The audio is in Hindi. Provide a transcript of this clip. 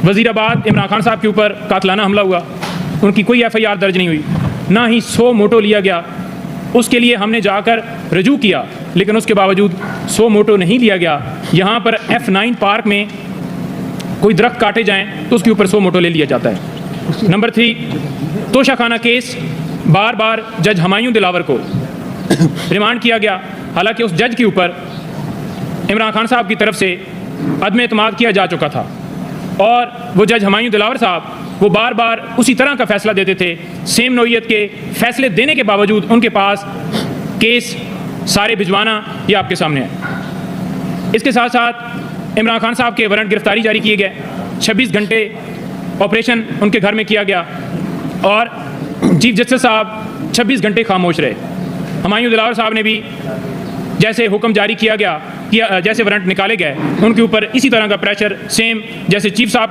वज़ीराबाद इमरान खान साहब के ऊपर कातलाना हमला हुआ, उनकी कोई FIR दर्ज नहीं हुई, ना ही 100 मोटो लिया गया। उसके लिए हमने जाकर रजू किया, लेकिन उसके बावजूद 100 मोटो नहीं लिया गया। यहाँ पर F9 पार्क में कोई दरख्त काटे जाएं तो उसके ऊपर 100 मोटो ले लिया जाता है। नंबर 3, तोशाखाना केस, बार बार जज हुमायूं दिलावर को रिमांड किया गया, हालांकि उस जज के ऊपर इमरान खान साहब की तरफ से अदम एतमाद किया जा चुका था और वो जज हुमायूं दिलावर साहब वो बार बार उसी तरह का फ़ैसला देते थे। सेम नौइयत के फ़ैसले देने के बावजूद उनके पास केस सारे भिजवाना ये आपके सामने है। इसके साथ साथ इमरान खान साहब के वारंट गिरफ्तारी जारी किए गए, 26 घंटे ऑपरेशन उनके घर में किया गया और चीफ जस्टिस साहब 26 घंटे खामोश रहे। हुमायूं दिलावर साहब ने भी जैसे हुक्म जारी किया गया, जैसे वारंट निकाले गए, उनके ऊपर इसी तरह का प्रेशर सेम जैसे चीफ साहब